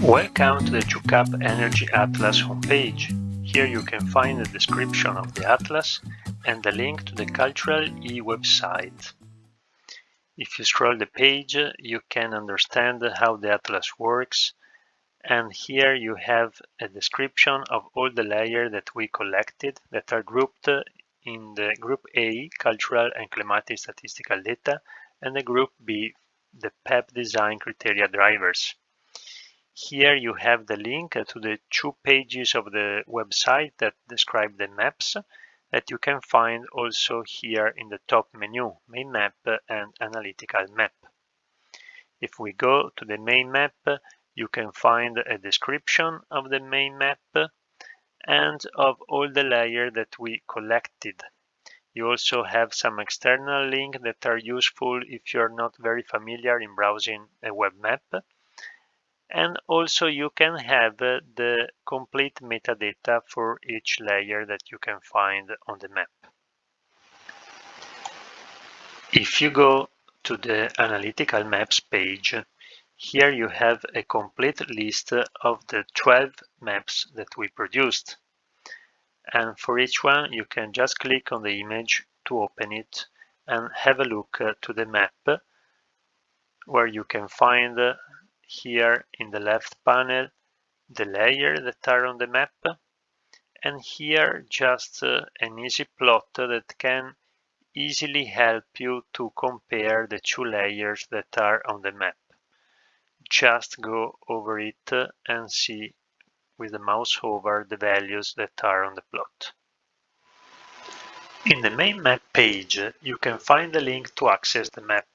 Welcome to the Eurac Energy Atlas homepage. Here you can find the description of the atlas and the link to the Cultural E website. If you scroll the page, you can understand how the atlas works, and here you have a description of all the layers that we collected that are grouped in the Group A, Cultural and Climatic Statistical Data, and the Group B, the PEP Design Criteria Drivers. Here you have the link to the 2 pages of the website that describe the maps that you can find also here in the top menu, Main Map and Analytical Map. If we go to the main map, you can find a description of the main map and of all the layers that we collected. You also have some external links that are useful if you're not very familiar in browsing a web map. And also you can have the complete metadata for each layer that you can find on the map. If you go to the Analytical Maps page, here you have a complete list of the 12 maps that we produced. And for each one, you can just click on the image to open it and have a look to the map, where you can find here in the left panel the layers that are on the map, and here just an easy plot that can easily help you to compare the 2 layers that are on the map. Just go over it and see with the mouse over the values that are on the plot. In the main map page, you can find the link to access the map.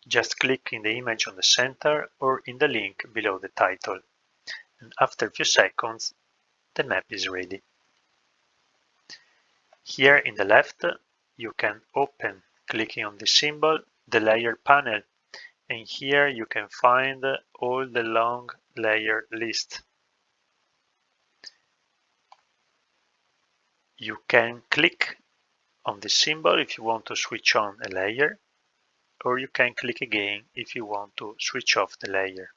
Just click in the image on the center or in the link below the title. And after a few seconds, the map is ready. Here in the left, you can open, clicking on the symbol, the layer panel. And here you can find all the long layer list. You can click on the symbol if you want to switch on a layer, or you can click again if you want to switch off the layer.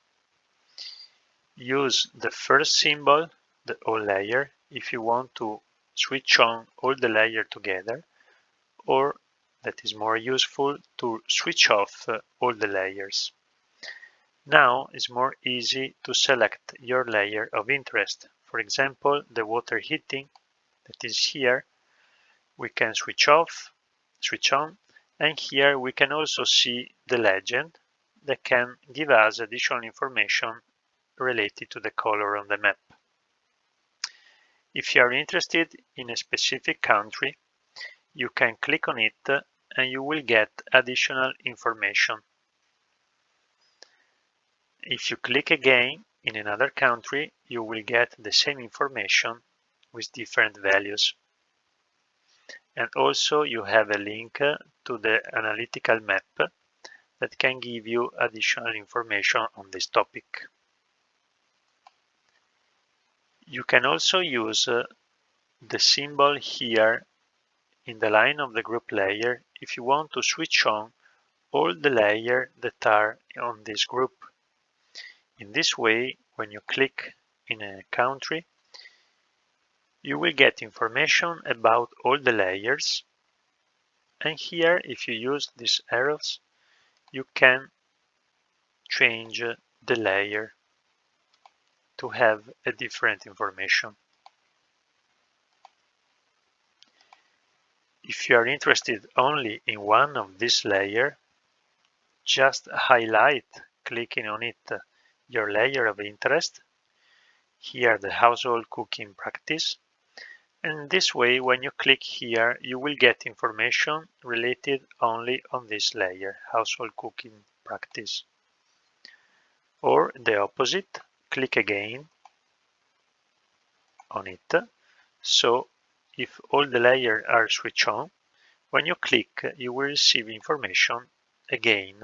Use the first symbol, the all layer, if you want to switch on all the layers together, or that is more useful to switch off all the layers. Now it's more easy to select your layer of interest. For example, the water heating that is here, we can switch off, switch on, and here we can also see the legend that can give us additional information related to the color on the map. If you are interested in a specific country, you can click on it and you will get additional information. If you click again in another country, you will get the same information with different values. And also you have a link to the analytical map that can give you additional information on this topic. You can also use the symbol here in the line of the group layer if you want to switch on all the layers that are on this group. In this way, when you click in a country, you will get information about all the layers, and here if you use these arrows you can change the layer to have a different information. If you are interested only in one of these layers, just highlight, clicking on it, your layer of interest, here the household cooking practice. And this way, when you click here, you will get information related only on this layer, household cooking practice. Or the opposite, click again on it. So if all the layers are switched on, when you click, you will receive information again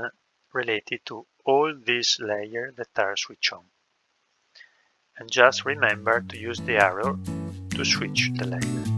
related to all these layers that are switched on. And just remember to use the arrow to switch the layer.